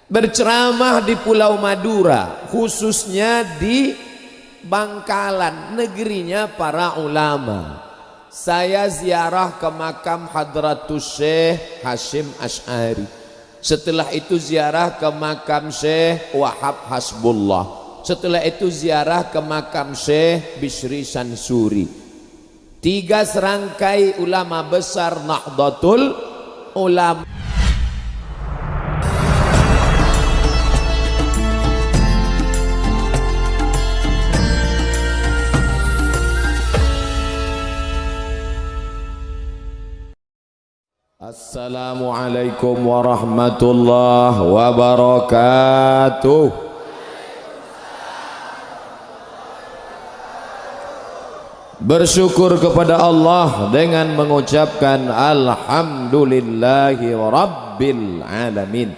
berceramah di Pulau Madura, khususnya di Bangkalan, negerinya para ulama. Saya ziarah ke makam Hadratus Syekh Hashim Asy'ari. Setelah itu ziarah ke makam Syekh Wahab Hasbullah. Setelah itu ziarah ke makam Syekh Bishri Sansuri. 3 serangkai ulama besar Nahdlatul Ulama. Assalamualaikum warahmatullahi wabarakatuh. Bersyukur kepada Allah dengan mengucapkan alhamdulillahi rabbil alamin.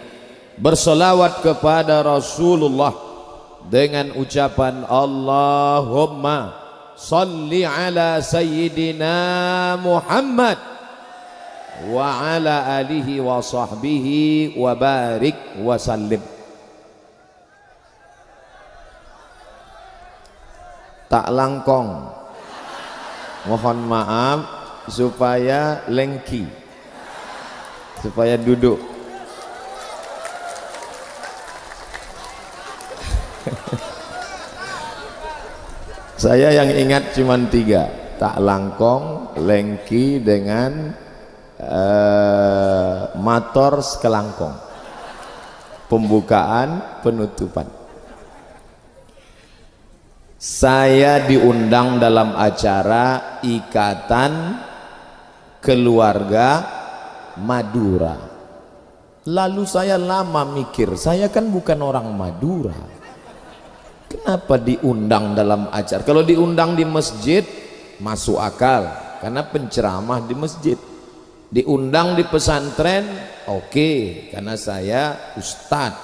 Berselawat kepada Rasulullah dengan ucapan Allahumma salli ala sayyidina Muhammad wa ala alihi wa sahbihi wa barik wa sallim. Tak langkong, mohon maaf supaya lengki, supaya duduk. Saya yang ingat cuma 3, tak langkong, lengki dengan mator sekelangkong, pembukaan penutupan. Saya diundang dalam acara Ikatan Keluarga Madura. Lalu saya lama mikir, saya kan bukan orang Madura, kenapa diundang dalam acara? Kalau diundang di masjid masuk akal, karena penceramah di masjid. Diundang di pesantren oke, karena saya ustadz.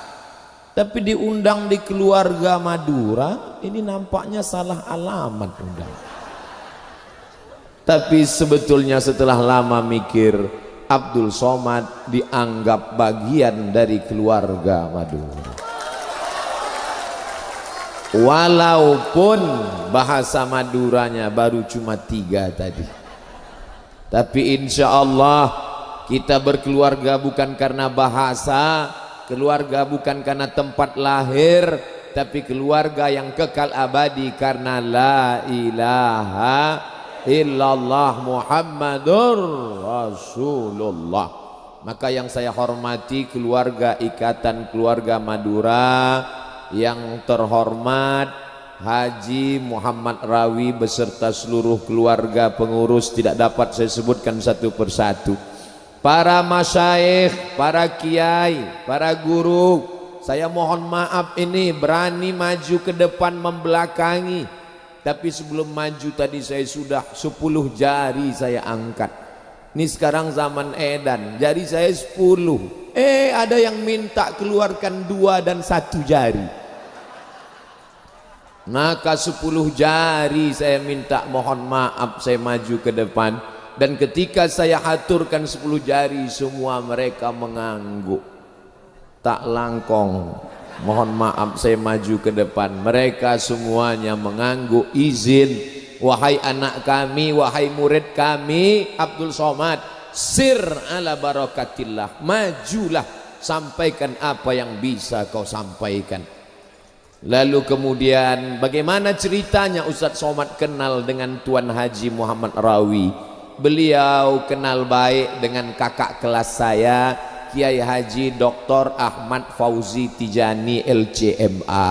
Tapi diundang di keluarga Madura, ini nampaknya salah alamat undang. Tapi sebetulnya setelah lama mikir, Abdul Somad dianggap bagian dari keluarga Madura. Walaupun bahasa Maduranya baru cuma 3 tadi. Tapi insya Allah kita berkeluarga bukan karena bahasa, keluarga bukan karena tempat lahir, tapi keluarga yang kekal abadi karena la ilaha illallah Muhammadur Rasulullah. Maka yang saya hormati keluarga Ikatan Keluarga Madura, yang terhormat Haji Muhammad Rawi beserta seluruh keluarga pengurus, tidak dapat saya sebutkan satu persatu. Para masyayikh, para kiai, para guru, saya mohon maaf ini berani maju ke depan membelakangi. Tapi sebelum maju tadi saya sudah 10 jari saya angkat. Ini sekarang zaman edan, jari saya 10. Ada yang minta keluarkan 2 dan 1 jari. Maka 10 jari saya minta mohon maaf, saya maju ke depan. Dan ketika saya haturkan 10 jari, semua mereka mengangguk. Tak langkong, mohon maaf saya maju ke depan. Mereka semuanya mengangguk. Izin, wahai anak kami, wahai murid kami Abdul Somad, sir ala barakatillah, majulah, sampaikan apa yang bisa kau sampaikan. Lalu kemudian bagaimana ceritanya Ustadz Somad kenal dengan Tuan Haji Muhammad Rawi? Beliau kenal baik dengan kakak kelas saya, Kiai Haji Dr. Ahmad Fauzi Tijani LCMA.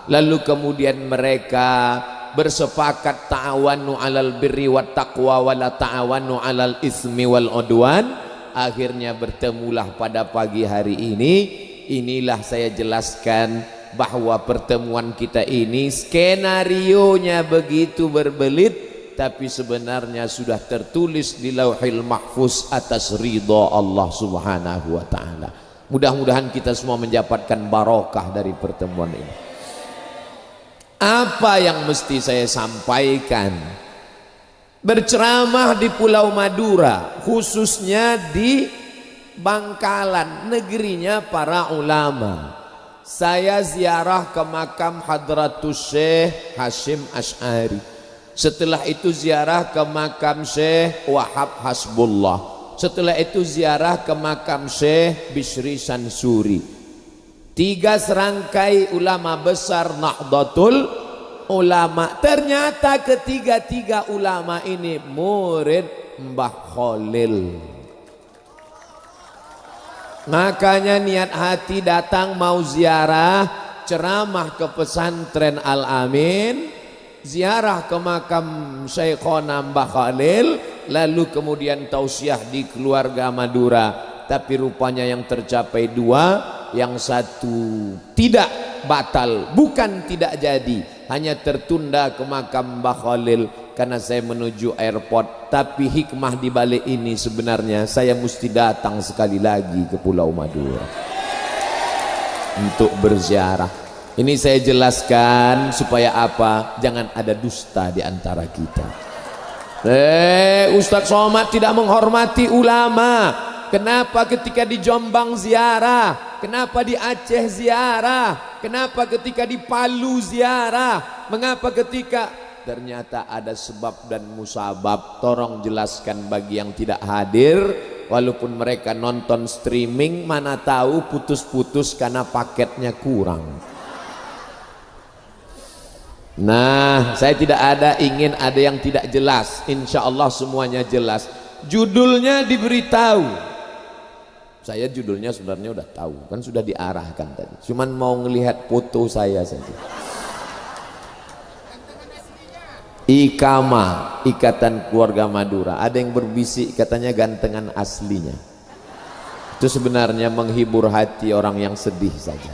Lalu kemudian mereka bersepakat ta'awanu alal birri wat taqwa wa la ta'awanu alal ismi wal udwan. Akhirnya bertemulah pada pagi hari ini. Inilah saya jelaskan bahwa pertemuan kita ini skenarionya begitu berbelit, tapi sebenarnya sudah tertulis di Lauhil Mahfuz atas ridha Allah Subhanahu wa taala. Mudah-mudahan kita semua mendapatkan barokah dari pertemuan ini. Apa yang mesti saya sampaikan? Berceramah di Pulau Madura, khususnya di Bangkalan, negerinya para ulama. Saya ziarah ke makam Hadratus Syekh Hashim Asy'ari. Setelah itu ziarah ke makam Syekh Wahab Hasbullah. Setelah itu ziarah ke makam Syekh Bishri Sansuri. 3 serangkai ulama besar Nahdlatul Ulama. Ternyata ketiga-tiga ulama ini murid Mbah Khalil. Makanya niat hati datang mau ziarah, ceramah ke pesantren Al-Amin, ziarah ke makam Syekhona Mbah Khalil, lalu kemudian tausiah di keluarga Madura. Tapi rupanya yang tercapai 2, yang satu tidak batal, bukan tidak jadi, hanya tertunda ke makam Mbah Khalil karena saya menuju airport. Tapi hikmah di balik ini sebenarnya saya mesti datang sekali lagi ke Pulau Madura untuk berziarah. Ini saya jelaskan supaya apa? Jangan ada dusta di antara kita. Ustadz Somad tidak menghormati ulama. Kenapa ketika di Jombang ziarah? Kenapa di Aceh ziarah? Kenapa ketika di Palu ziarah? Mengapa ketika? Ternyata ada sebab dan musabab. Tolong jelaskan bagi yang tidak hadir. Walaupun mereka nonton streaming, mana tahu putus-putus karena paketnya kurang. Nah, saya tidak ingin ada yang tidak jelas. Insya Allah semuanya jelas. Judulnya diberitahu. Saya judulnya sebenarnya udah tahu, kan sudah diarahkan tadi. Cuman mau ngelihat foto saya saja. Ikama, Ikatan Keluarga Madura. Ada yang berbisik katanya gantengan aslinya. Itu sebenarnya menghibur hati orang yang sedih saja.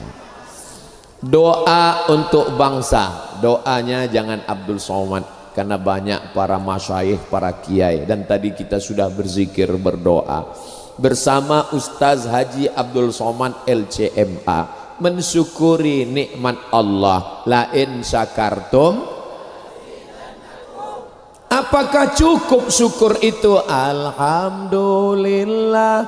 Doa untuk bangsa. Doanya jangan Abdul Somad, karena banyak para masyayikh, para kiai, dan tadi kita sudah berzikir berdoa bersama Ustaz Haji Abdul Somad LCMA, mensyukuri nikmat Allah. La in syakartum, apakah cukup syukur itu? Alhamdulillah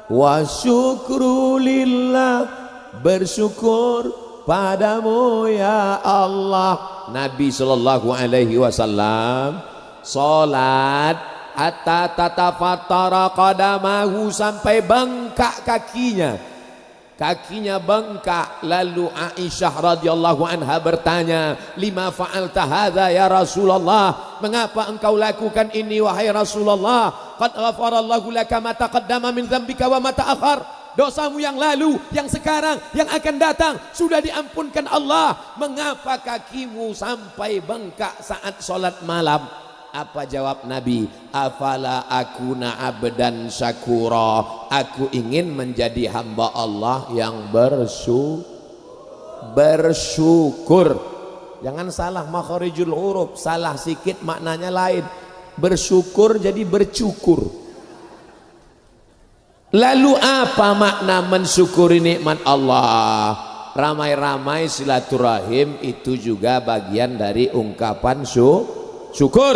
wa syukrulillah, bersyukur padamu ya Allah. Nabi sallallahu alaihi wasallam salat hatta tatafattara qadamahu, sampai bengkak kakinya. Kakinya bengkak. Lalu Aisyah radhiyallahu anha bertanya, lima fa'alta hadza ya Rasulullah? Mengapa engkau lakukan ini wahai Rasulullah? Qad ghafarallahu laka ma taqaddama min dzambika wa ma ta'akhkhar. Dosamu yang lalu, yang sekarang, yang akan datang sudah diampunkan Allah. Mengapa kakimu sampai bengkak saat sholat malam? Apa jawab Nabi? Afala akuna abdan syakura, aku ingin menjadi hamba Allah yang bersyukur. Jangan salah makharijul huruf, salah sikit maknanya lain. Bersyukur jadi bercukur. Lalu apa makna mensyukuri nikmat Allah? Ramai-ramai silaturahim itu juga bagian dari ungkapan syukur.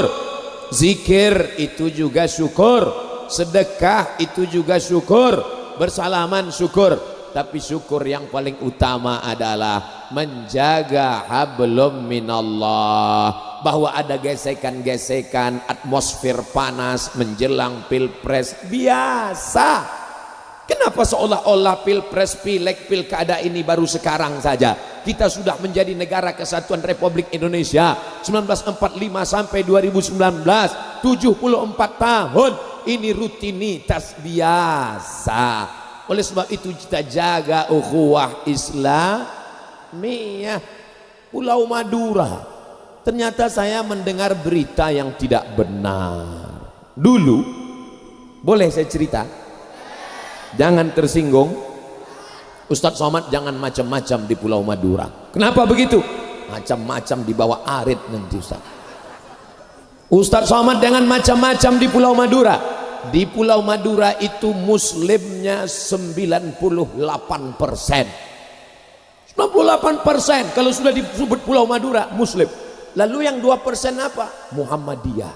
Zikir itu juga syukur. Sedekah itu juga syukur. Bersalaman syukur. Tapi syukur yang paling utama adalah menjaga hablum minallah, bahwa ada gesekan-gesekan, atmosfer panas menjelang pilpres biasa. Kenapa seolah-olah pilpres, pileg, pilkada ini baru sekarang saja? Kita sudah menjadi negara kesatuan Republik Indonesia 1945 sampai 2019, 74 tahun. Ini rutinitas biasa. Oleh sebab itu kita jaga ukhuwah Islamiyah. Pulau Madura, ternyata saya mendengar berita yang tidak benar dulu. Boleh saya cerita? Jangan tersinggung. Ustadz Somad jangan macam-macam di Pulau Madura. Kenapa begitu? Macam-macam di bawah arit nanti Ustadz. Ustadz Somad jangan macam-macam di Pulau Madura. Di Pulau Madura itu muslimnya 98%. 98% kalau sudah disebut Pulau Madura muslim. Lalu yang 2% apa? Muhammadiyah.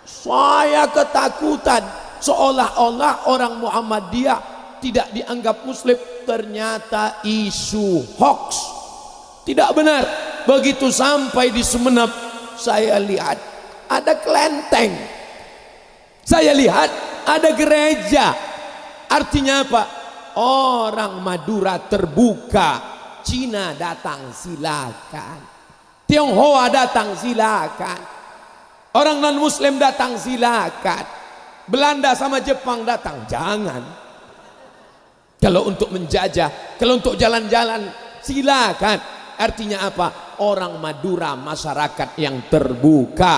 Saya ketakutan. seolah-olah orang Muhammadiyah tidak dianggap muslim. Ternyata isu hoax, tidak benar. Begitu sampai di Sumeneb, saya lihat ada kelenteng, saya lihat ada gereja. Artinya apa? Orang Madura terbuka. Cina datang silakan, Tionghoa datang silakan, orang non muslim datang silakan, Belanda sama Jepang datang jangan. Kalau untuk menjajah, kalau untuk jalan-jalan silakan. Artinya apa? Orang Madura masyarakat yang terbuka.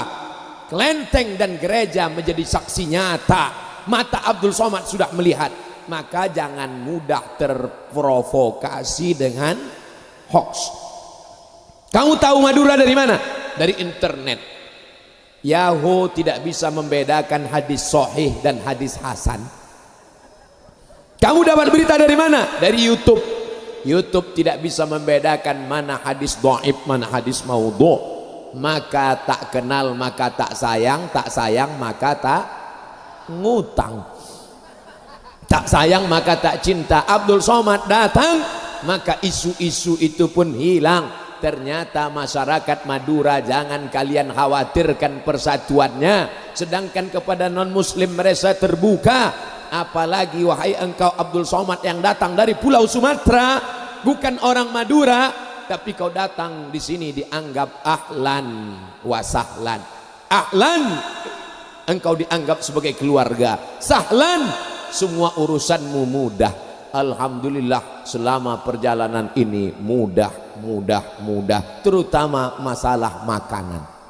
Kelenteng dan gereja menjadi saksi nyata. Mata Abdul Somad sudah melihat. Maka jangan mudah terprovokasi dengan hoax. Kamu tahu Madura dari mana? Dari internet. Yahoo tidak bisa membedakan hadis sahih dan hadis hasan. Kamu dapat berita dari mana? Dari YouTube. YouTube tidak bisa membedakan mana hadis dhaif, mana hadis maudhu'. Maka tak kenal maka tak sayang, tak sayang maka tak ngutang, tak sayang maka tak cinta. Abdul Somad datang, maka isu-isu itu pun hilang. Ternyata masyarakat Madura jangan kalian khawatirkan persatuannya, sedangkan kepada non muslim mereka terbuka. Apalagi wahai engkau Abdul Somad yang datang dari Pulau Sumatera, bukan orang Madura, tapi kau datang di sini dianggap ahlan wasahlan. Ahlan, engkau dianggap sebagai keluarga. Sahlan, semua urusanmu mudah. Alhamdulillah selama perjalanan ini mudah, terutama masalah makanan.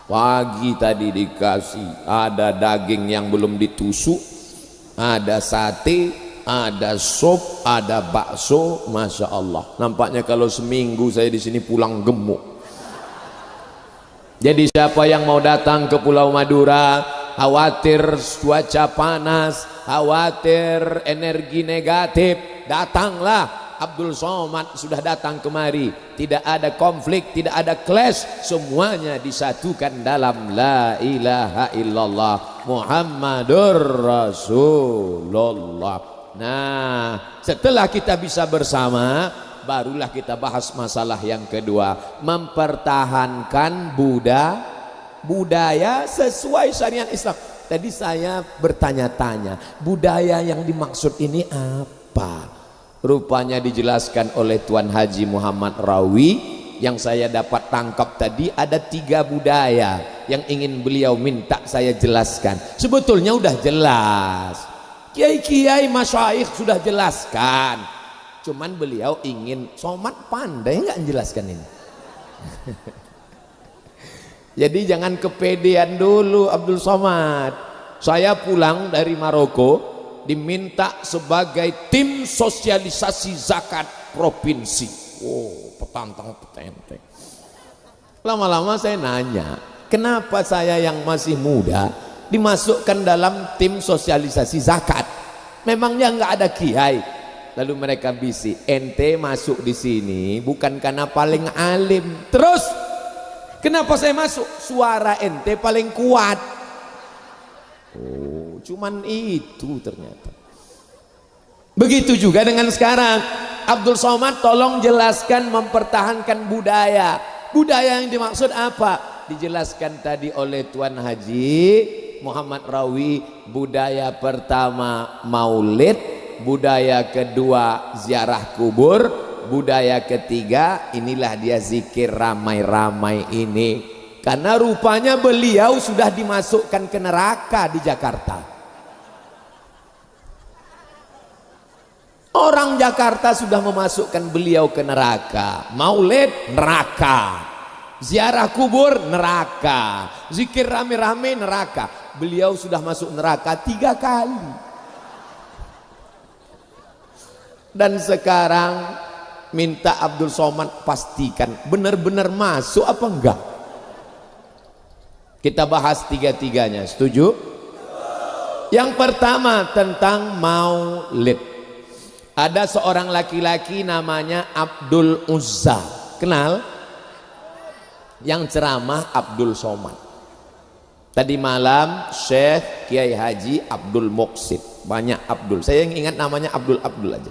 Pagi tadi dikasih ada daging yang belum ditusuk, ada sate, ada sop, ada bakso. Masya Allah, nampaknya kalau seminggu saya di sini pulang gemuk. Jadi siapa yang mau datang ke Pulau Madura, khawatir cuaca panas, khawatir energi negatif, datanglah. Abdul Somad sudah datang kemari. Tidak ada konflik, tidak ada clash, semuanya disatukan dalam la ilaha illallah Muhammadur Rasulullah. Nah, setelah kita bisa bersama, barulah kita bahas masalah yang kedua, mempertahankan budaya sesuai syariat Islam. Tadi saya bertanya-tanya, budaya yang dimaksud ini apa? Rupanya dijelaskan oleh Tuan Haji Muhammad Rawi. Yang saya dapat tangkap tadi ada 3 budaya yang ingin beliau minta saya jelaskan. Sebetulnya udah jelas, kiai-kiai masyayikh sudah jelaskan, cuman beliau ingin Somad pandai nggak menjelaskan ini. Jadi jangan kepedean dulu Abdul Somad. Saya pulang dari Maroko diminta sebagai tim sosialisasi zakat provinsi. Oh, petantang petenteng. Lama-lama saya nanya, kenapa saya yang masih muda dimasukkan dalam tim sosialisasi zakat? Memangnya nggak ada kiai? Lalu mereka bisik, ente masuk di sini bukan karena paling alim. Terus kenapa saya masuk? Suara ente paling kuat. Oh, cuman itu ternyata. Begitu juga dengan sekarang. Abdul Somad tolong jelaskan mempertahankan budaya. Budaya yang dimaksud apa? Dijelaskan tadi oleh Tuan Haji Muhammad Rawi. Budaya pertama maulid, budaya kedua ziarah kubur, budaya ketiga inilah dia zikir ramai-ramai ini. Karena rupanya beliau sudah dimasukkan ke neraka di Jakarta. Orang Jakarta sudah memasukkan beliau ke neraka. Maulid neraka, ziarah kubur neraka, zikir rame-rame neraka. Beliau sudah masuk neraka 3 kali. Dan sekarang minta Abdul Somad pastikan benar-benar masuk apa enggak. Kita bahas 3-tiganya, setuju? Yang pertama tentang maulid. Ada seorang laki-laki namanya Abdul Uzza. Kenal? Yang ceramah Abdul Somad. Tadi malam Syekh Kiai Haji Abdul Muqsid, banyak Abdul, saya yang ingat namanya Abdul aja.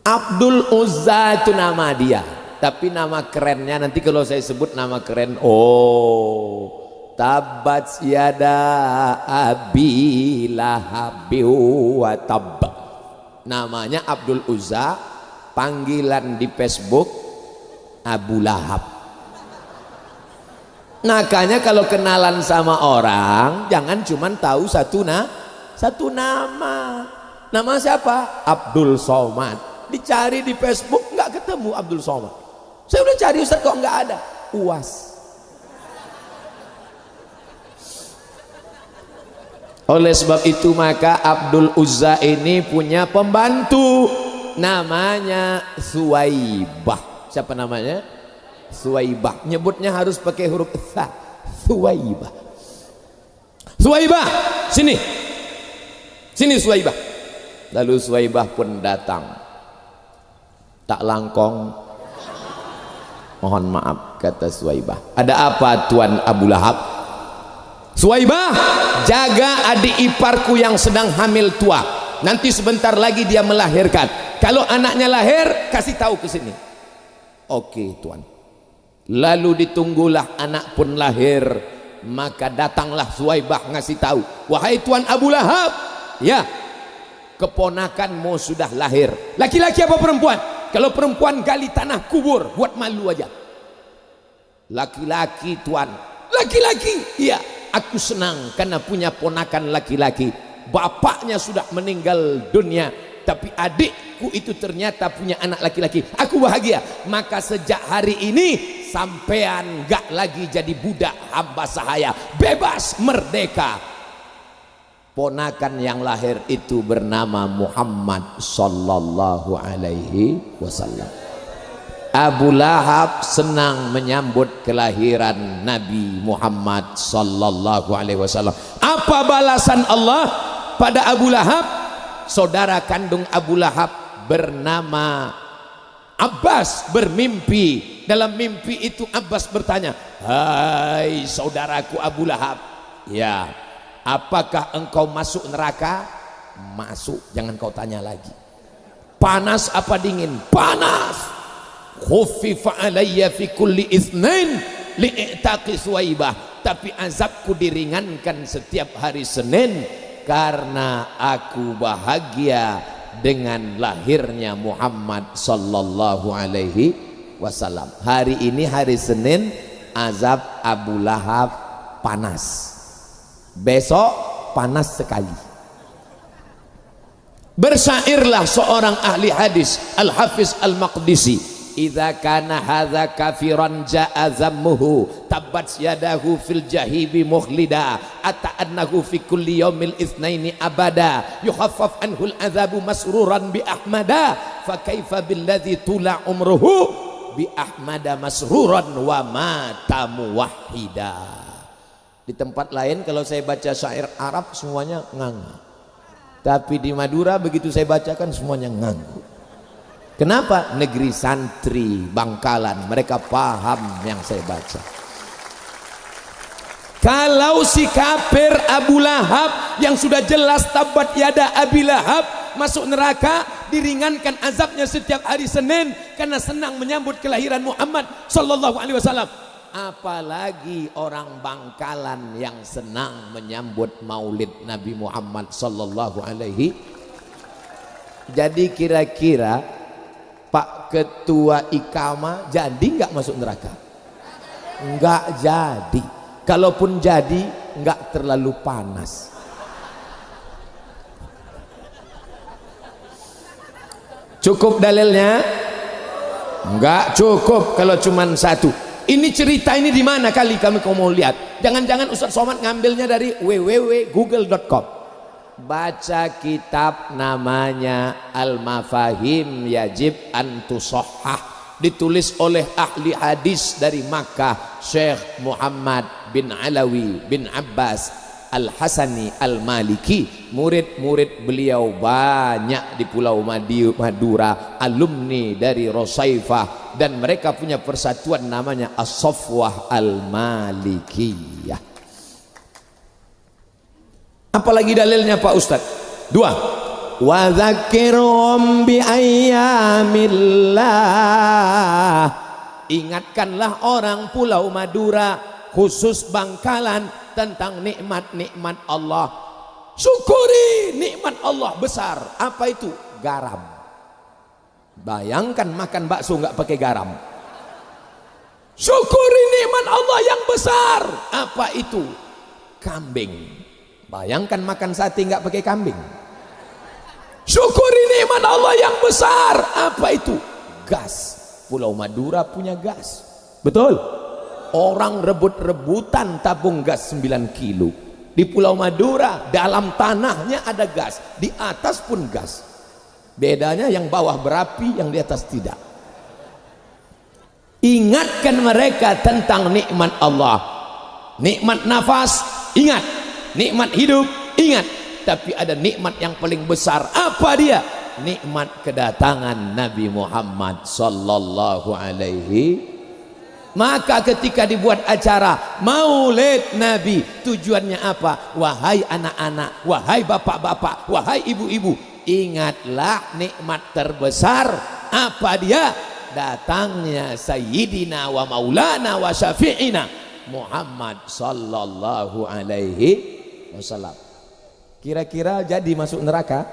Abdul Uzza itu nama dia, tapi nama kerennya nanti kalau saya sebut nama keren, oh, tabat yada abi lahabi wa tab. Namanya Abdul Uzza, panggilan di Facebook Abu Lahab. Makanya kalau kenalan sama orang jangan cuman tahu satu nama. Nama siapa? Abdul Somad. Dicari di Facebook nggak ketemu Abdul Somad. Saya udah cari Ustaz kok nggak ada. UAS. Oleh sebab itu maka Abdul Uzza ini punya pembantu namanya Suwaibah. Siapa namanya? Suwaibah. Nyebutnya harus pakai huruf tha. Suwaibah. Suwaibah, sini. Sini Suwaibah. Lalu Suwaibah pun datang. Tak langkong. Mohon maaf kata Suwaibah. Ada apa Tuan Abu Lahab? Suwaibah, jaga adik iparku yang sedang hamil tua. Nanti sebentar lagi dia melahirkan. Kalau anaknya lahir, kasih tahu ke sini. Oke Tuan. Lalu ditunggulah anak pun lahir, maka datanglah Suwaibah ngasih tahu, wahai Tuan Abu Lahab, ya, keponakanmu sudah lahir. Laki-laki apa perempuan? Kalau perempuan gali tanah kubur buat malu aja. Laki-laki Tuan. Laki-laki, iya. Aku senang karena punya ponakan laki-laki. Bapaknya sudah meninggal dunia, tapi adikku itu ternyata punya anak laki-laki. Aku bahagia. Maka sejak hari ini sampean gak lagi jadi budak hamba sahaya, bebas merdeka. Ponakan yang lahir itu bernama Muhammad sallallahu alaihi wasallam. Abu Lahab senang menyambut kelahiran Nabi Muhammad sallallahu alaihi wasallam. Apa balasan Allah pada Abu Lahab? Saudara kandung Abu Lahab bernama Abbas bermimpi. Dalam mimpi itu Abbas bertanya, hai saudaraku Abu Lahab, ya, apakah engkau masuk neraka? Masuk, jangan kau tanya lagi. Panas apa dingin? Panas. Khuffifa alayya fi kulli itsnain li'taqi Suwaibah. Tapi azabku diringankan setiap hari Senin karena aku bahagia dengan lahirnya Muhammad sallallahu alaihi wasallam. Hari ini hari Senin, azab Abu Lahab panas. Besok panas sekali. Bersyairlah seorang ahli hadis, Al-Hafiz Al-Maqdisi, idza kana hadza kafiran jaa zammuhu tabbat yadahu fil jahibi mukhlida ata'annahu fi kulli yaumil itsnaini abada yukhaffaf anhu al-adzabu masruran bi ahmada fa kaifa billadzi tula umruhu bi ahmada masruran wa mata muwahhida. Di tempat lain kalau saya baca syair Arab semuanya nganga, tapi di Madura begitu saya bacakan semuanya nganggu. Kenapa? Negeri santri Bangkalan, mereka paham yang saya baca. Kalau si kafir Abu Lahab yang sudah jelas tabat yada Abi Lahab masuk neraka, diringankan azabnya setiap hari Senin karena senang menyambut kelahiran Muhammad sallallahu alaihi wasallam. Apalagi orang Bangkalan yang senang menyambut maulid Nabi Muhammad sallallahu alaihi. Jadi kira-kira Pak Ketua Ikama jadi nggak masuk neraka? Nggak jadi. Kalaupun jadi nggak terlalu panas. Cukup dalilnya? Nggak cukup kalau cuman satu. Ini cerita ini di mana kali kami mau lihat? Jangan-jangan Ustaz Somad ngambilnya dari www.google.com. Baca kitab namanya Al-Mafahim Yajib Antusohah, ditulis oleh ahli hadis dari Makkah, Syekh Muhammad bin Alawi bin Abbas Al-Hasani Al-Maliki. Murid-murid beliau banyak di Pulau Madura, alumni dari Rosaifah, dan mereka punya persatuan namanya As-Safwah Al-Malikiyah. Apalagi dalilnya Pak Ustadz? Dua. Wa dzakirhum bi ayyamillah. Ingatkanlah orang Pulau Madura, khusus Bangkalan, tentang nikmat-nikmat Allah. Syukuri nikmat Allah besar. Apa itu? Garam. Bayangkan makan bakso nggak pakai garam. Syukuri nikmat Allah yang besar. Apa itu? Kambing. Bayangkan makan sate nggak pakai kambing. Syukuri nikmat Allah yang besar. Apa itu? Gas. Pulau Madura punya gas. Betul? Orang rebut-rebutan tabung gas 9 kilo. Di Pulau Madura dalam tanahnya ada gas, di atas pun gas. Bedanya yang bawah berapi, yang di atas tidak. Ingatkan mereka tentang nikmat Allah. Nikmat nafas, ingat. Nikmat hidup, ingat. Tapi ada nikmat yang paling besar. Apa dia? Nikmat kedatangan Nabi Muhammad sallallahu alaihi. Maka ketika dibuat acara Maulid Nabi, tujuannya apa? Wahai anak-anak, wahai bapak-bapak, wahai ibu-ibu, ingatlah nikmat terbesar. Apa dia? Datangnya Sayyidina wa Maulana wa Syafi'ina Muhammad sallallahu alaihi wasallam. Kira-kira jadi masuk neraka?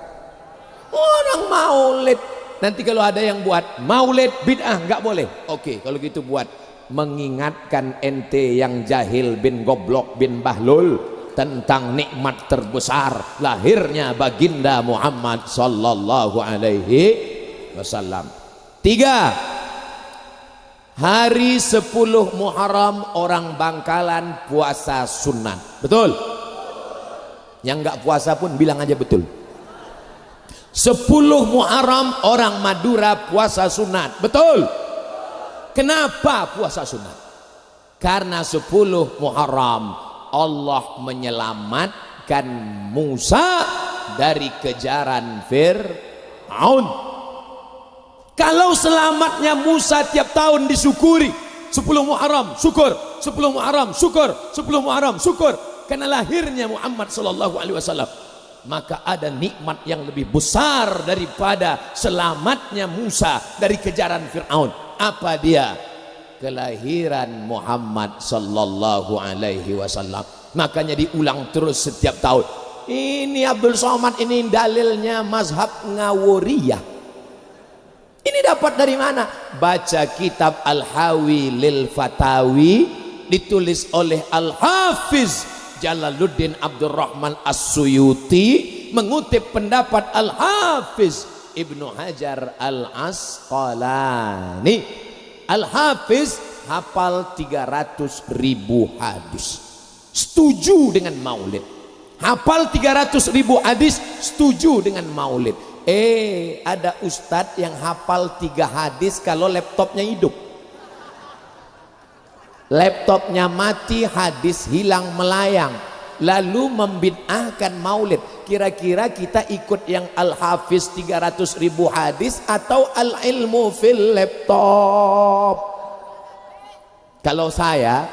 Orang maulid. Nanti kalau ada yang buat maulid bid'ah, nggak boleh. Oke, kalau gitu buat. Mengingatkan ente yang jahil bin goblok bin bahlul tentang nikmat terbesar lahirnya baginda Muhammad sallallahu alaihi wasallam. 3. Hari 10 Muharram orang Bangkalan puasa sunat. Betul? Yang nggak puasa pun bilang aja betul. 10 Muharram orang Madura puasa sunat. Betul? Kenapa puasa sunat? Karena 10 Muharram Allah menyelamatkan Musa dari kejaran Fir'aun. Kalau selamatnya Musa tiap tahun disyukuri, 10 Muharram syukur, 10 Muharram syukur, 10 Muharram syukur, karena lahirnya Muhammad sallallahu alaihi wasallam, maka ada nikmat yang lebih besar daripada selamatnya Musa dari kejaran Fir'aun. Apa dia? Kelahiran Muhammad sallallahu alaihi wasallam. Makanya diulang terus setiap tahun. Ini Abdul Somad, ini dalilnya mazhab Ngawuriyah. Ini dapat dari mana? Baca kitab Al-Hawi lil Fatawi, ditulis oleh Al-Hafiz Jalaluddin Abdurrahman As-Suyuti, mengutip pendapat Al-Hafiz Ibnu Hajar Al-Asqalani. Al-Hafiz hafal 300.000 hadis, setuju dengan maulid. Hafal 300.000 hadis, setuju dengan maulid. Ada ustadz yang hafal 3 hadis kalau laptopnya hidup. Laptopnya mati, hadis hilang melayang, lalu membid'ahkan maulid. Kira-kira kita ikut yang Al-Hafiz 300.000 hadis atau al-ilmu fil laptop? Kalau saya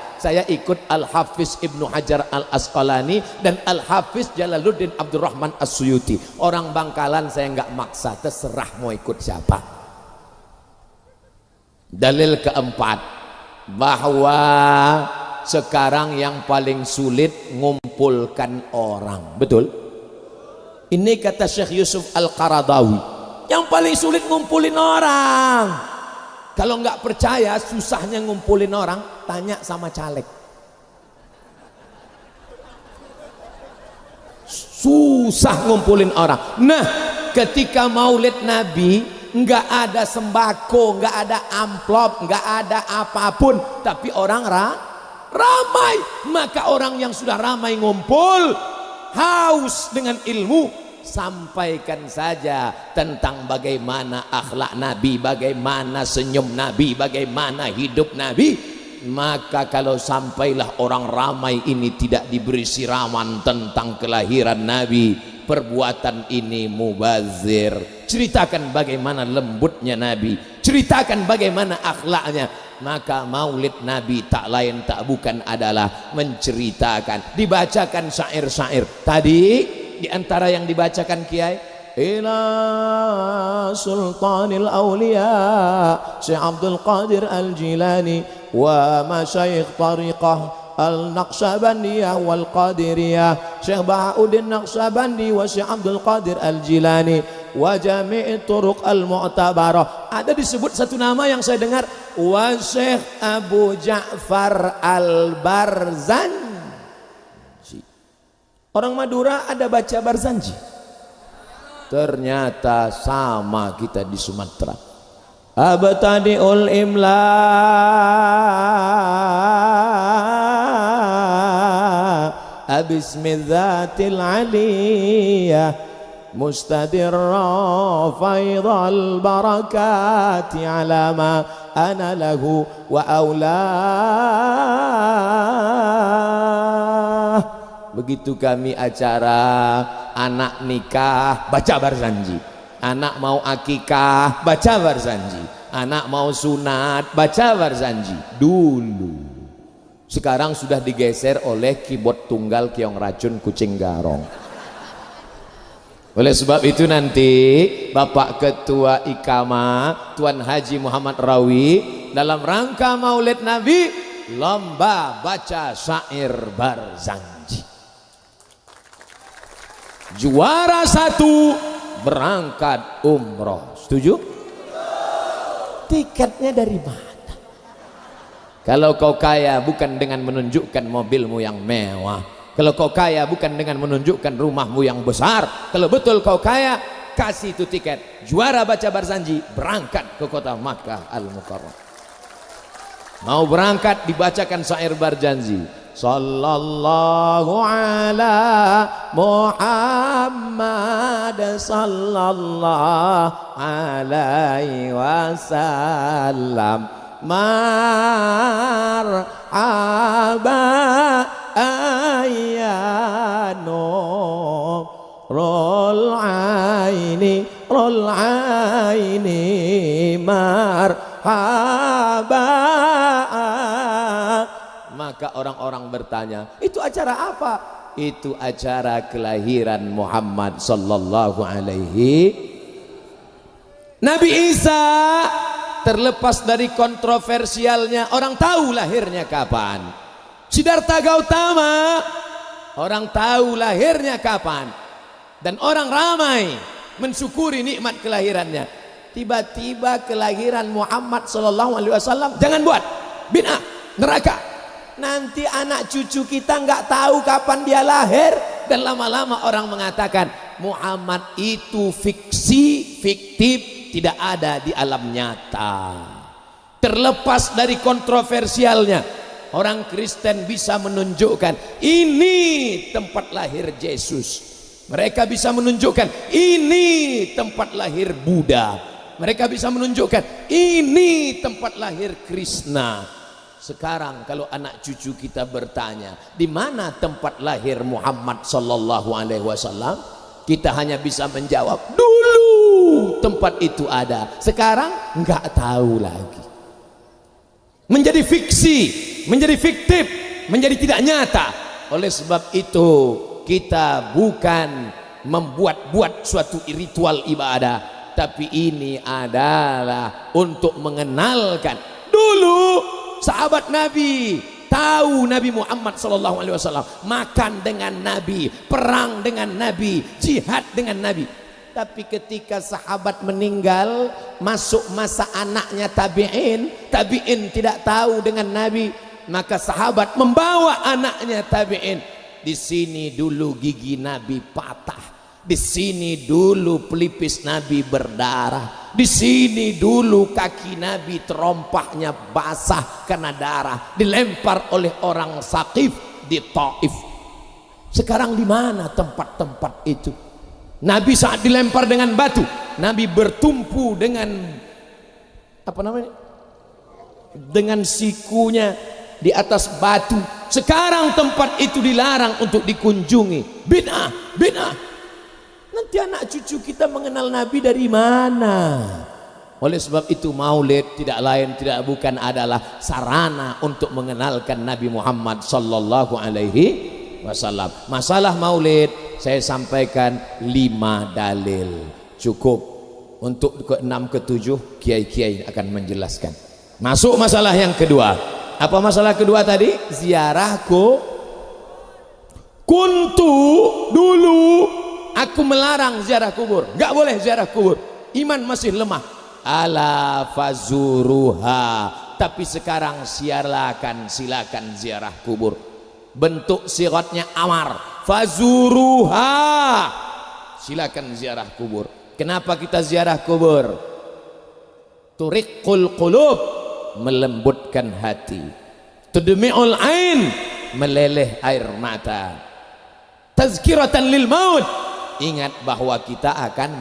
ikut Al-Hafiz Ibnu Hajar Al-Asqalani dan Al-Hafiz Jalaluddin Abdurrahman As-Suyuti. Orang Bangkalan saya nggak maksa, terserah mau ikut siapa. Dalil keempat, bahwa sekarang yang paling sulit ngumpulkan orang. Betul? Ini kata Syekh Yusuf Al-Qaradawi, yang paling sulit ngumpulin orang. Kalau nggak percaya susahnya ngumpulin orang, tanya sama caleg. Susah ngumpulin orang. Nah, ketika maulid Nabi nggak ada sembako, nggak ada amplop, nggak ada apapun, tapi orang ramai. Maka orang yang sudah ramai ngumpul, haus dengan ilmu, sampaikan saja tentang bagaimana akhlak Nabi, bagaimana senyum Nabi, bagaimana hidup Nabi. Maka kalau sampailah orang ramai ini tidak diberi siraman tentang kelahiran Nabi, perbuatan ini mubazir. Ceritakan bagaimana lembutnya Nabi, ceritakan bagaimana akhlaknya. Maka maulid Nabi tak lain tak bukan adalah menceritakan, dibacakan syair-syair. Tadi di antara yang dibacakan Kiai, ila sultanil awliya Syekh Abdul Qadir Al-Jilani wa masyayikh tariqah Al-Naqsabandiyah wal Qadiriyah Syekh Bahauddin Naqsabandi wa Syekh Abdul Qadir Al-Jilani wa jami' turuq al-mu'tabarah. Ada disebut satu nama yang saya dengar, wa Syekh Abu Ja'far Al-Barzanji. Orang Madura ada baca Barzanji. Ternyata sama kita di Sumatera. Abtadi'ul imla bismidzatil aliyah mustadirra faidhal barakati ala ma ana lahu wa aulah. Begitu kami acara anak nikah baca Barzanji, anak mau akikah baca Barzanji, anak mau sunat baca Barzanji dulu. Sekarang sudah digeser oleh keyboard tunggal Kiong Racun Kucing Garong. Oleh sebab itu nanti Bapak Ketua Ikama Tuan Haji Muhammad Rawi dalam rangka Maulid Nabi lomba baca syair Barzanji. Juara 1 berangkat umroh. Setuju? Tiketnya dari mana? Kalau kau kaya bukan dengan menunjukkan mobilmu yang mewah, kalau kau kaya bukan dengan menunjukkan rumahmu yang besar, kalau betul kau kaya, kasih itu tiket. Juara baca Barzanji berangkat ke kota Makkah Al-Mukarram. Mau berangkat dibacakan syair Barzanji. Sallallahu ala Muhammad sallallahu alaihi wasallam. Marhaba ayano rol aini marhaba. Maka orang-orang bertanya, itu acara apa? Itu acara kelahiran Muhammad sallallahu alaihi. Nabi Isa terlepas dari kontroversialnya, orang tahu lahirnya kapan. Siddhartha Gautama, orang tahu lahirnya kapan, dan orang ramai mensyukuri nikmat kelahirannya. Tiba-tiba kelahiran Muhammad sallallahu alaihi wasallam jangan buat bid'ah, neraka. Nanti anak cucu kita nggak tahu kapan dia lahir, dan lama-lama orang mengatakan Muhammad itu fiksi, fiktif, tidak ada di alam nyata. Terlepas dari kontroversialnya, orang Kristen bisa menunjukkan ini tempat lahir Yesus. Mereka bisa menunjukkan ini tempat lahir Buddha. Mereka bisa menunjukkan ini tempat lahir Krishna. Sekarang kalau anak cucu kita bertanya, di mana tempat lahir Muhammad sallallahu alaihi wasallam? Kita hanya bisa menjawab, dulu tempat itu ada, sekarang nggak tahu lagi. Menjadi fiksi, menjadi fiktif, menjadi tidak nyata. Oleh sebab itu kita bukan membuat-buat suatu ritual ibadah, tapi ini adalah untuk mengenalkan. Dulu sahabat Nabi tahu Nabi Muhammad SAW, makan dengan Nabi, perang dengan Nabi, jihad dengan Nabi. Tapi ketika sahabat meninggal, masuk masa anaknya tabi'in, tabi'in tidak tahu dengan Nabi, maka sahabat membawa anaknya tabi'in. Di sini dulu gigi Nabi patah, di sini dulu pelipis Nabi berdarah, di sini dulu kaki Nabi terompahnya basah karena darah, dilempar oleh orang Saqif di Taif. Sekarang di mana tempat-tempat itu? Nabi saat dilempar dengan batu, Nabi bertumpu dengan apa namanya? Dengan sikunya di atas batu. Sekarang tempat itu dilarang untuk dikunjungi. Bid'ah, bid'ah. Nanti anak cucu kita mengenal Nabi dari mana? Oleh sebab itu maulid tidak lain tidak bukan adalah sarana untuk mengenalkan Nabi Muhammad sallallahu alaihi wasallam. Masalah maulid saya sampaikan 5 dalil. Cukup. Untuk ke-6 ke-7 kiai-kiai akan menjelaskan. Masuk masalah yang kedua. Apa masalah kedua tadi? Ziarahku. Kuntu dulu aku melarang ziarah kubur. Enggak boleh ziarah kubur. Iman masih lemah. Ala fazuruha. Tapi sekarang silakan ziarah kubur. Bentuk siratnya amar. Fazuruha. Silakan ziarah kubur. Kenapa kita ziarah kubur? Turiqul qulub, melembutkan hati. Tudmi'ul ain, meleleh air mata. Tazkiratan lil maut, ingat bahwa kita akan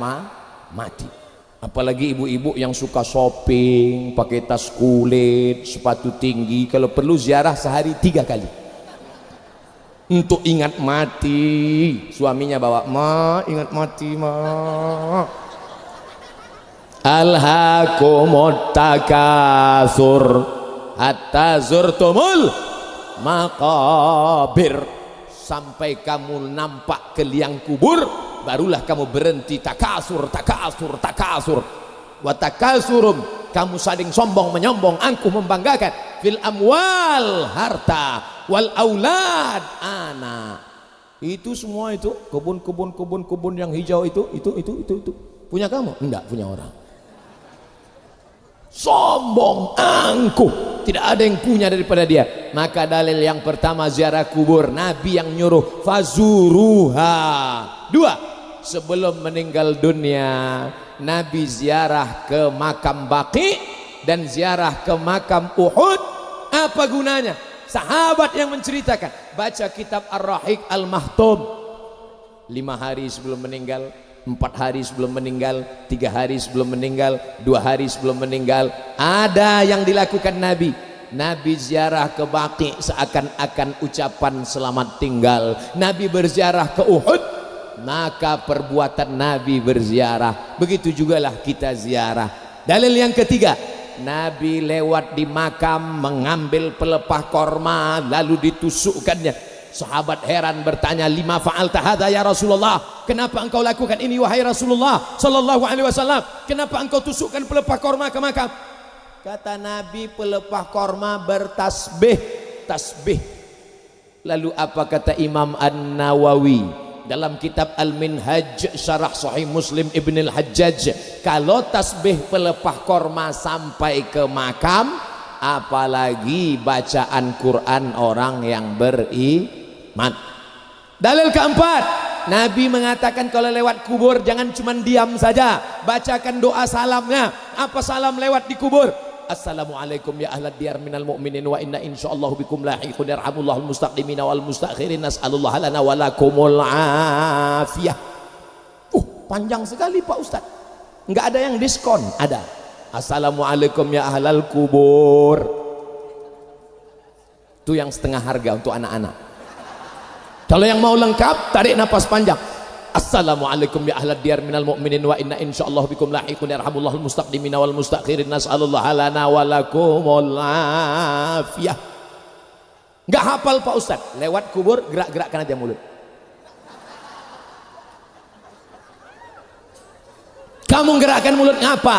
mati. Apalagi ibu-ibu yang suka shopping, pakai tas kulit, sepatu tinggi, kalau perlu ziarah sehari 3 kali. Untuk ingat mati. Suaminya bawa, ma ingat mati ma. Alhaakumut takasur hatta zurtumul maqabir. Sampai kamu nampak ke liang kubur, barulah kamu berhenti takasur. Wa takasurum, kamu saling sombong menyombong, angkuh membanggakan. Fil amwal, harta, wal aulad, anak. Itu semua itu kebun yang hijau itu punya kamu? Enggak, punya orang. Sombong, angkuh, tidak ada yang punya daripada dia. Maka dalil yang pertama ziarah kubur, Nabi yang nyuruh fazuruha. 2, sebelum meninggal dunia Nabi ziarah ke makam Baqi dan ziarah ke makam Uhud. Apa gunanya? Sahabat yang menceritakan, baca kitab Ar-Rahiq Al-Mahtum. 5 hari sebelum meninggal, 4 hari sebelum meninggal, 3 hari sebelum meninggal, 2 hari sebelum meninggal, ada yang dilakukan Nabi. Nabi ziarah ke Baqi seakan-akan ucapan selamat tinggal. Nabi berziarah ke Uhud, maka perbuatan Nabi berziarah. Begitu jugalah kita ziarah. Dalil yang ketiga, Nabi lewat di makam mengambil pelepah korma lalu ditusukkannya. Sahabat heran bertanya, lima fa'alta hadza ya Rasulullah, kenapa engkau lakukan ini wahai Rasulullah sallallahu alaihi wasallam? Kenapa engkau tusukkan pelepah korma ke makam? Kata Nabi, pelepah korma bertasbih, tasbih. Lalu apa kata Imam An-Nawawi dalam kitab Al-Minhaj Syarah Sahih Muslim Ibn Al-Hajjaj, kalau tasbih pelepah korma sampai ke makam, apalagi bacaan Quran orang yang beriman. Dalil keempat, Nabi mengatakan kalau lewat kubur jangan cuma diam saja, bacakan doa salamnya. Apa salam lewat di kubur? Assalamualaikum ya ahlad diyar minal mu'minin wa inna insyaallah bikum lahiqun yarhamullahul mustaqdimina wal mustakhirin nas'alullah lana wa lakumul afiyah. Panjang sekali Pak Ustaz. Enggak ada yang diskon, ada. Assalamualaikum ya ahlal kubur. Itu yang setengah harga untuk anak-anak. Kalau yang mau lengkap, tarik napas panjang. Assalamualaikum ya ahlad diyar minal mu'minin wa inna insyaallah bikum lahiqun yarhamullahul mustaqdimina wal mustakhirin nas'alullah lana wa lakumul afiyah. Enggak hafal Pak Ustaz, lewat kubur gerak-gerakkan aja mulut. Kamu gerakkan mulut ngapa?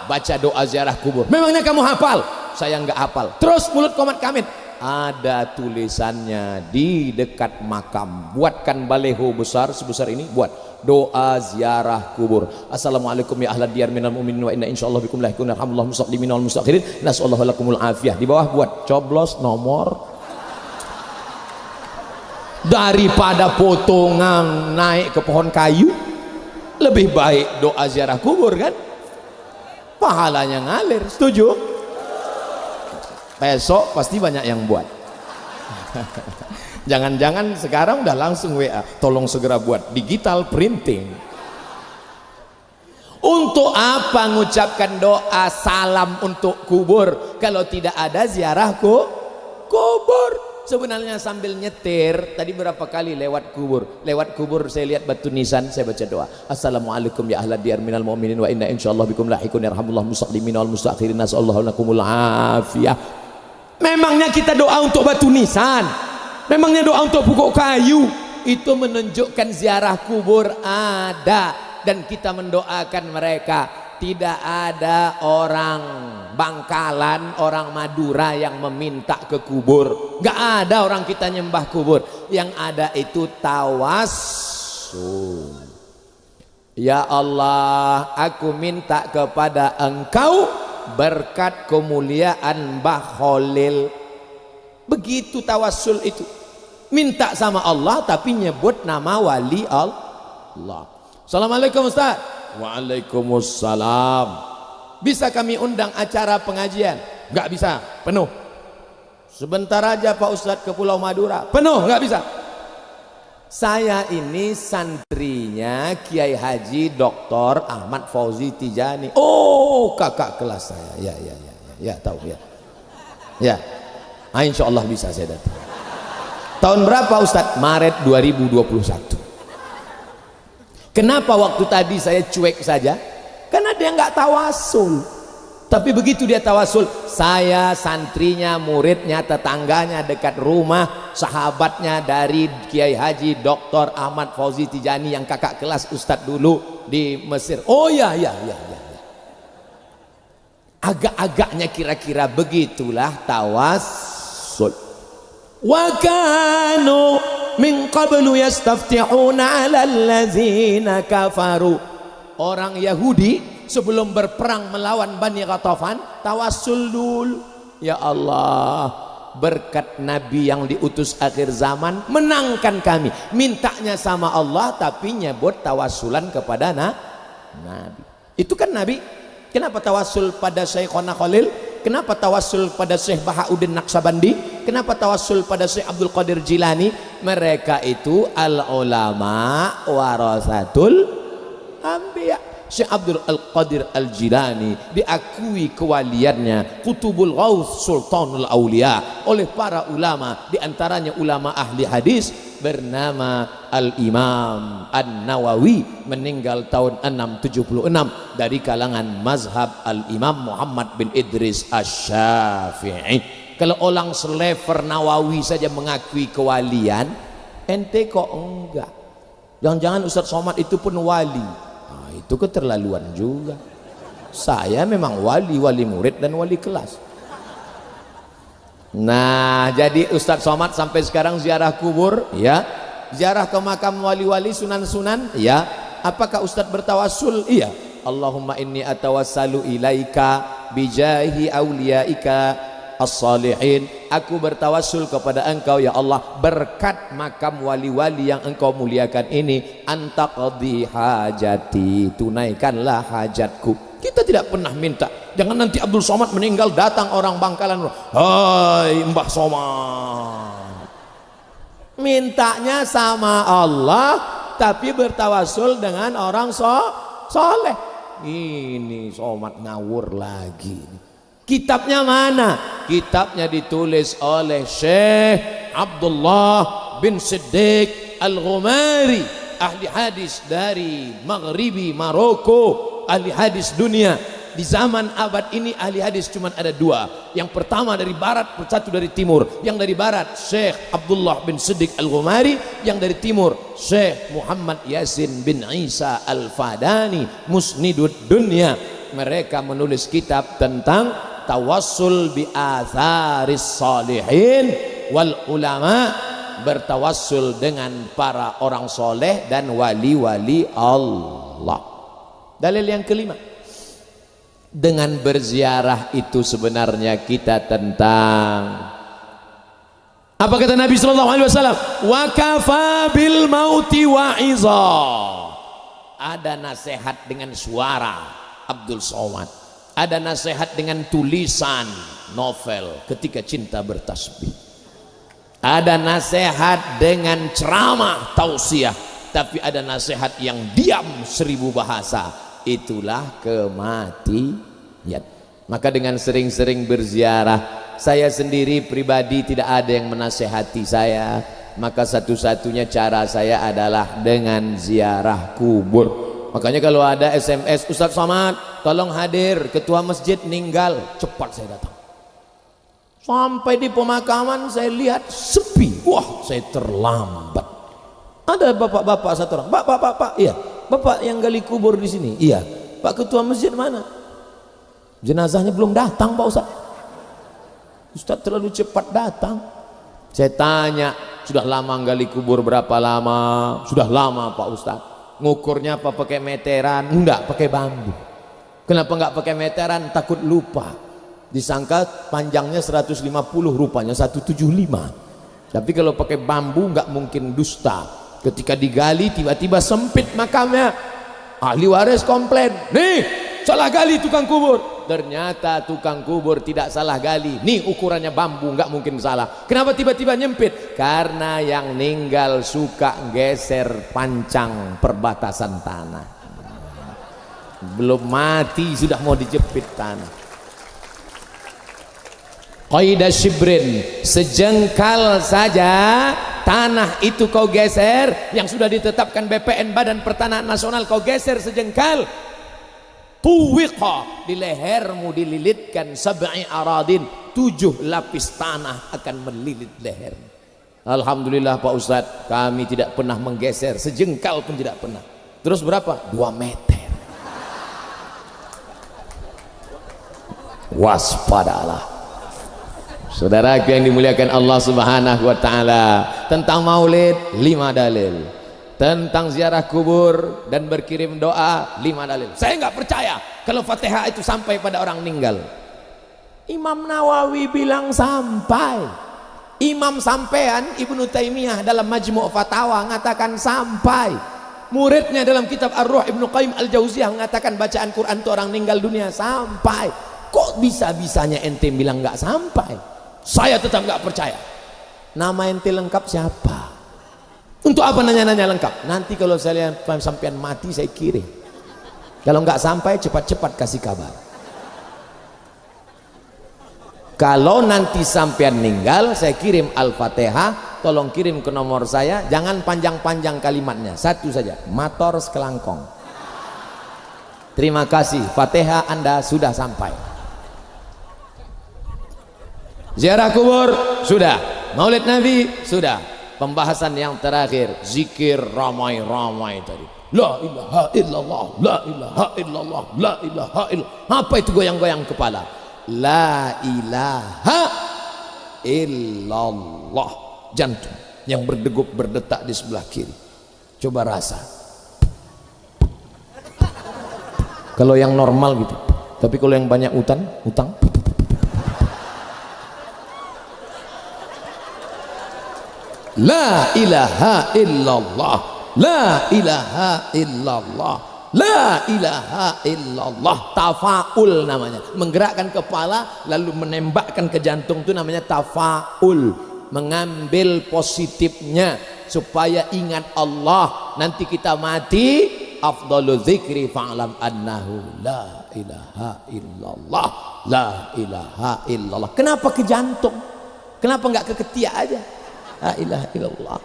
Baca doa ziarah kubur. Memangnya kamu hafal? Saya enggak hafal. Terus mulut komat kamit. Ada tulisannya di dekat makam. Buatkan baleho besar sebesar ini, buat doa ziarah kubur. Assalamualaikum ya ahlad diyar minal mu'minin wa inna insyaallah bikum lahiqun yarhamullahu mustaqdimina wal mustakhirin nas'alullah lakumul afiyah. Di bawah buat coblos nomor. Daripada potongan naik ke pohon kayu, lebih baik doa ziarah kubur kan? Pahalanya ngalir. Setuju? Besok pasti banyak yang buat. Jangan-jangan sekarang udah langsung WA, tolong segera buat digital printing. Untuk apa mengucapkan doa salam untuk kubur kalau tidak ada ziarah kubur? sebenarnya sambil nyetir tadi berapa kali lewat kubur saya lihat batu nisan, saya baca doa, assalamualaikum ya ahlad diyar minal mu'minin wa inna insyaallah bikum lahikun yarhamullah mustaqdimin wal mustakhirin nasallahu lakumul afiyah. Memangnya kita doa untuk batu nisan, memangnya doa untuk pokok kayu? Itu menunjukkan ziarah kubur ada, dan kita mendoakan mereka. Tidak ada orang Bangkalan, orang Madura yang meminta ke kubur. Gak ada orang kita nyembah kubur. Yang ada itu tawassul. Ya Allah, aku minta kepada Engkau berkat kemuliaan Mbah Khalil. Begitu tawassul itu. Minta sama Allah tapi nyebut nama wali Allah. Assalamualaikum Ustaz. Waalaikumsalam. Bisa kami undang acara pengajian? Nggak bisa, penuh. Sebentar aja Pak Ustadz ke Pulau Madura, penuh, nggak bisa. Saya ini santrinya Kiai Haji Dr. Ahmad Fauzi Tijani. Oh, kakak kelas saya. Ya tahu ya. Ya, insya Allah bisa saya datang. Tahun berapa Ustadz? Maret 2021. Kenapa waktu tadi saya cuek saja? Karena dia nggak tawasul. Tapi begitu dia tawasul, saya santrinya, muridnya, tetangganya dekat rumah, sahabatnya dari Kiai Haji Dr. Ahmad Fauzi Tijani yang kakak kelas Ustadz dulu di Mesir. Oh ya. Agak-agaknya kira-kira begitulah tawasul. Wa kanu min qablu yastaftihuna 'alal ladzina kafaru. Orang Yahudi sebelum berperang melawan Bani Ghatafan tawassul dulu. Ya Allah, berkat Nabi yang diutus akhir zaman, menangkan kami. Mintanya sama Allah tapi nyebut tawassulan kepada Nabi. Itu kan Nabi. Kenapa tawassul pada Syekhona Khalil? Kenapa tawassul pada Syekh Bahauddin Naqsabandi? Kenapa tawassul pada Syekh Abdul Qadir Jilani? Mereka itu al-ulama warasatul anbiya. Syekh Abdul Qadir Al-Jilani diakui kewaliannya, Qutubul Ghaus, Sultanul Aulia oleh para ulama, diantaranya ulama ahli hadis bernama Al-Imam An-Nawawi, meninggal tahun 676 dari kalangan mazhab Al-Imam Muhammad bin Idris Asy-Syafi'i. Kalau orang selever Nawawi saja mengakui kewalian, ente kok enggak? Jangan-jangan Ustadz Somad itu pun wali? Itu keterlaluan juga. Saya memang wali murid dan wali kelas. Nah, jadi Ustadz Somad sampai sekarang ziarah kubur, ya, ziarah ke makam wali-wali, sunan-sunan, ya. Apakah Ustadz bertawassul? Iya. Allahumma inni atawassalu ilaika bijahi auliyaika as-salihin. Aku bertawassul kepada Engkau ya Allah berkat makam wali-wali yang Engkau muliakan ini, antaqdi hajati, tunaikanlah hajatku. Kita tidak pernah minta. Jangan nanti Abdul Somad meninggal datang orang Bangkalan, hai Mbah Somad. Mintanya sama Allah tapi bertawassul dengan orang soleh. Ini Somad ngawur lagi. Kitabnya mana? Kitabnya ditulis oleh Syekh Abdullah bin Siddiq Al-Ghumari, ahli hadis dari Maghribi Maroko, ahli hadis dunia. Di zaman abad ini ahli hadis cuma ada dua. Yang pertama dari barat, satu dari timur. Yang dari barat Syekh Abdullah bin Siddiq Al-Ghumari, yang dari timur Syekh Muhammad Yasin bin Isa Al-Fadani, Musnidud Dunya. Mereka menulis kitab tentang tawassul bi atharis salihin wal ulama, bertawassul dengan para orang soleh dan wali-wali Allah. Dalil yang kelima, dengan berziarah itu sebenarnya kita tentang apa kata Nabi sallallahu alaihi wasallam, wa kafa bil mauti wa'iza. Ada nasihat dengan suara Abdul Somad, ada nasihat dengan tulisan novel Ketika Cinta Bertasbih, ada nasihat dengan ceramah tausiah, tapi ada nasihat yang diam 1000 bahasa, itulah kematian. Maka dengan sering-sering berziarah Saya sendiri pribadi tidak ada yang menasehati saya, maka satu-satunya cara saya adalah dengan ziarah kubur. Makanya kalau ada SMS, Ustadz Somad tolong hadir, ketua masjid meninggal, cepat saya datang. Sampai di pemakaman saya lihat sepi, wah saya terlambat. Ada bapak-bapak satu orang, pak, iya, bapak yang gali kubur di sini, iya, pak ketua masjid mana? Jenazahnya belum datang Pak Ustadz. Ustadz terlalu cepat datang. Saya tanya, sudah lama gali kubur berapa lama? Sudah lama Pak Ustadz. Ngukurnya apa pakai meteran? Enggak, pakai bambu. Kenapa enggak pakai meteran? Takut lupa. Disangka panjangnya 150, rupanya 175. Tapi kalau pakai bambu enggak mungkin dusta. Ketika digali tiba-tiba sempit makamnya. Ahli waris komplain, nih salah gali tukang kubur. Ternyata tukang kubur tidak salah gali. Nih ukurannya bambu, nggak mungkin salah. Kenapa tiba-tiba nyempit? Karena yang ninggal suka geser pancang perbatasan tanah. Belum mati sudah mau dijepit tanah. Qaidah shibrin, sejengkal saja tanah itu kau geser, yang sudah ditetapkan BPN Badan Pertanahan Nasional kau geser sejengkal, tuwiqa, di lehermu dililitkan sab'i aradin, 7 lapis tanah akan melilit leher. Alhamdulillah Pak Ustadz, kami tidak pernah menggeser sejengkal pun, tidak pernah. Terus berapa? 2 meter. Waspadalah saudaraku yang dimuliakan Allah Subhanahu wa taala. Tentang maulid 5 dalil, tentang ziarah kubur dan berkirim doa 5 dalil. Saya nggak percaya kalau Fatihah itu sampai pada orang meninggal. Imam Nawawi bilang sampai, Imam sampean Ibnu Taimiyah dalam Majmu' Fatawa mengatakan sampai, muridnya dalam kitab Ar-Ruh Ibnu Qayyim Al-Jauziyah mengatakan bacaan Quran itu orang meninggal dunia sampai. Kok bisa-bisanya ente bilang nggak sampai? Saya tetap nggak percaya. Nama ente lengkap siapa? Untuk apa nanya-nanya lengkap? Nanti kalau saya lihat sampean mati saya kirim. Kalau nggak sampai cepat-cepat kasih kabar. Kalau nanti sampean meninggal saya kirim Al-Fatihah, tolong kirim ke nomor saya, jangan panjang-panjang kalimatnya, satu saja, mator sekelangkong. Terima kasih, Fatihah Anda sudah sampai. Ziarah kubur sudah, maulid Nabi sudah, pembahasan yang terakhir zikir ramai-ramai tadi, la ilaha illallah, la ilaha illallah, la ilaha illallah. Apa itu goyang-goyang kepala? La ilaha illallah. Jantung yang berdegup berdetak di sebelah kiri, coba rasa. Kalau yang normal gitu, tapi kalau yang banyak utang la ilaha illallah, la ilaha illallah, la ilaha illallah. Tafaul namanya, menggerakkan kepala lalu menembakkan ke jantung, itu namanya tafaul, mengambil positifnya supaya ingat Allah. Nanti kita mati, afdalu dzikri fa'lam annahu la ilaha illallah, la ilaha illallah. Kenapa ke jantung? Kenapa nggak ke ketiak aja? La ilaha illallah.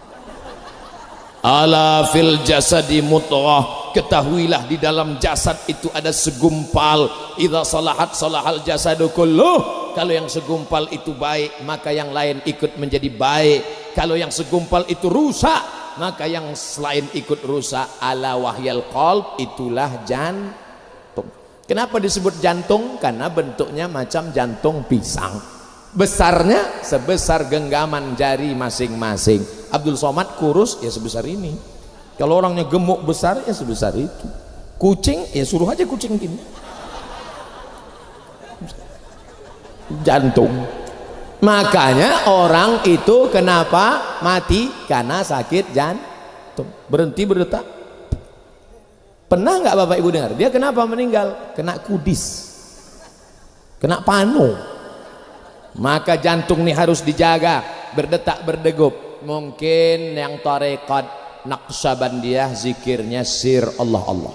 Ala fil jasadi mudghah, ketahuilah di dalam jasad itu ada segumpal. Idza salahat salahal jasadu kulluh. Kalau yang segumpal itu baik, maka yang lain ikut menjadi baik. Kalau yang segumpal itu rusak, maka yang selain ikut rusak. Ala wahyal qalb, itulah jantung. Kenapa disebut jantung? Karena bentuknya macam jantung pisang. Besarnya sebesar genggaman jari masing-masing. Abdul Somad kurus ya sebesar ini. Kalau orangnya gemuk besar ya sebesar itu. Kucing ya suruh aja kucing gini. Jantung. Makanya orang itu kenapa mati? Karena sakit jantung, berhenti berdetak. Pernah nggak Bapak Ibu dengar? Dia kenapa meninggal? Kena kudis, kena panu. Maka jantung ini harus dijaga, berdetak berdegup. Mungkin yang tarekat Naqsyabandiyah zikirnya sir Allah Allah,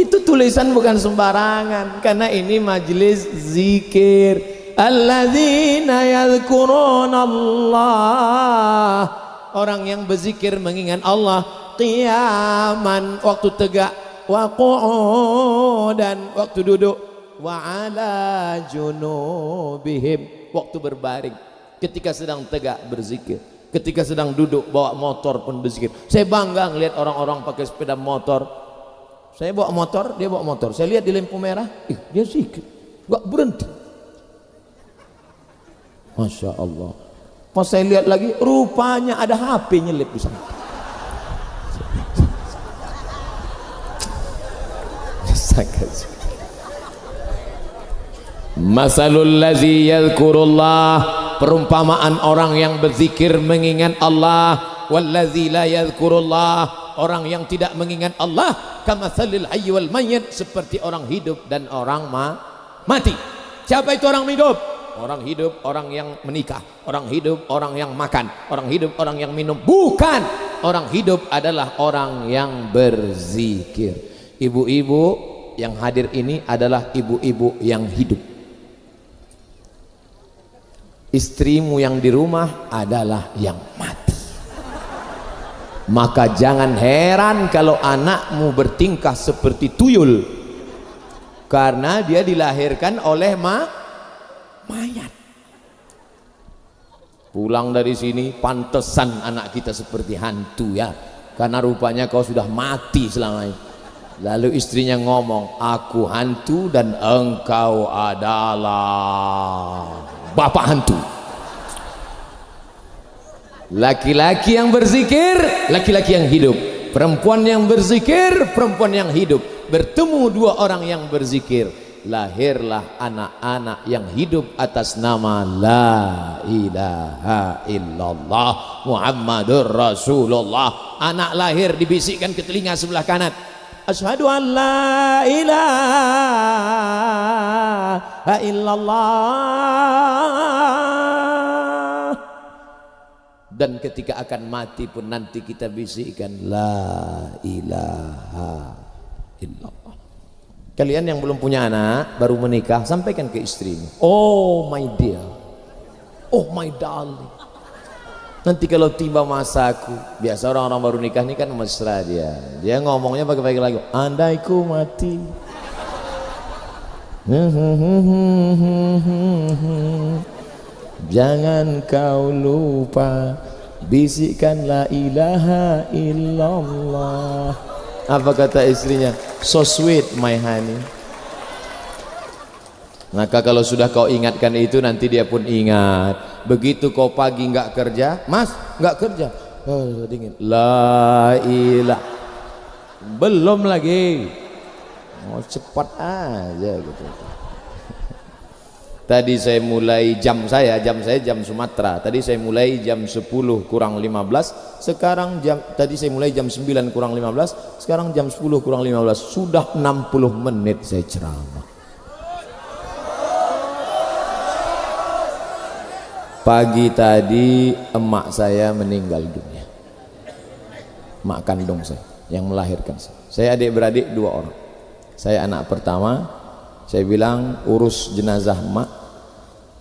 Itu tulisan bukan sembarangan, karena ini majelis zikir. Alladzina yadhkurunallah, orang yang berzikir mengingat Allah, qiyaman waktu tegak, wa qu'udan waktu duduk, wa ala junubihim waktu berbaring. Ketika sedang tegak berzikir, ketika sedang duduk bawa motor pun berzikir. Saya bangga ngelihat orang-orang pakai sepeda motor. Saya bawa motor, dia bawa motor. Saya lihat di lampu merah, dia zikir, gak berhenti. Masya Allah. Pas saya lihat lagi, rupanya ada HP nyelip di sana. Masalul ladzi yadhkurullah, perumpamaan orang yang berzikir mengingat Allah, walladzi la yadhkurullah, orang yang tidak mengingat Allah, kamatsalil hayy wal mayyit, seperti orang hidup dan orang mati. Siapa itu orang hidup? Orang hidup orang yang menikah, orang hidup orang yang makan, orang hidup orang yang minum. Bukan, orang hidup adalah orang yang berzikir. Ibu-ibu yang hadir ini adalah ibu-ibu yang hidup. Istrimu yang di rumah adalah yang mati. Maka jangan heran kalau anakmu bertingkah seperti tuyul, karena dia dilahirkan oleh mayat. Pulang dari sini, pantesan anak kita seperti hantu ya, karena rupanya kau sudah mati selama ini. Lalu istrinya ngomong, aku hantu dan engkau adalah bapak hantu. Laki-laki yang berzikir, laki-laki yang hidup. Perempuan yang berzikir, perempuan yang hidup. Bertemu dua orang yang berzikir, lahirlah anak-anak yang hidup atas nama la ilaha illallah Muhammadur Rasulullah. Anak lahir dibisikkan ke telinga sebelah kanan, asyhadu an la ilaha illallah. Dan ketika akan mati pun nanti kita bisikkan la ilaha illallah. Kalian yang belum punya anak, baru menikah, sampaikan ke istrimu, oh my dear, oh my darling. Nanti kalau tiba masaku, biasa orang-orang baru nikah ini kan mesra, dia ngomongnya pakai lagu, andai ku mati, jangan kau lupa bisikkan la ilaha illallah. Apa kata istrinya? So sweet my honey. Maka kalau sudah kau ingatkan itu, nanti dia pun ingat. Begitu kau pagi nggak kerja, mas nggak kerja, oh dingin, la ilah, belum lagi, mau cepat aja gitu. Tadi saya mulai jam Sumatera. Tadi saya mulai jam 10 kurang 15. Sekarang tadi saya mulai jam 9 kurang 15. Sekarang jam 10 kurang 15. Sudah 60 menit saya ceramah. Pagi tadi emak saya meninggal dunia. Emak kandung saya yang melahirkan saya. Saya adik-beradik 2 orang. Saya anak pertama. Saya bilang urus jenazah emak,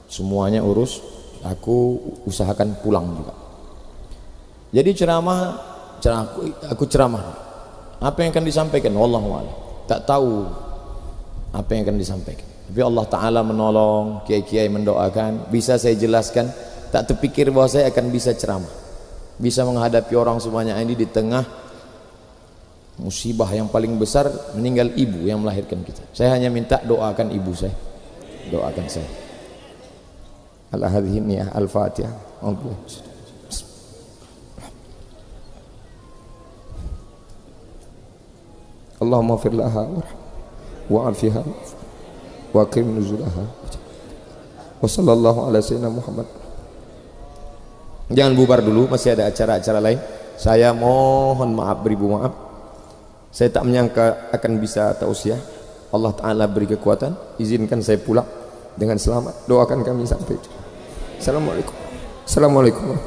semuanya urus, aku usahakan pulang juga. Jadi aku ceramah. Apa yang akan disampaikan? Wallahu a'lam. Tak tahu apa yang akan disampaikan. Tapi Allah Ta'ala menolong, kiai-kiai mendoakan, bisa saya jelaskan. Tak terpikir bahwa saya akan bisa ceramah, bisa menghadapi orang sebanyak ini di tengah musibah yang paling besar, meninggal ibu yang melahirkan kita. Saya hanya minta doakan ibu saya, doakan saya. Al-Hadhiniyah Al-Fatihah. Allahumma fir laha wa'afiha wa aqim nuzulaha wa sallallahu ala sayyidina Muhammad. Jangan bubar dulu, masih ada acara-acara lain. Saya mohon maaf, beribu maaf. Saya tak menyangka akan bisa tausiah. Allah Ta'ala beri kekuatan, izinkan saya pulang dengan selamat. Doakan kami sampai. Assalamualaikum. Assalamualaikum.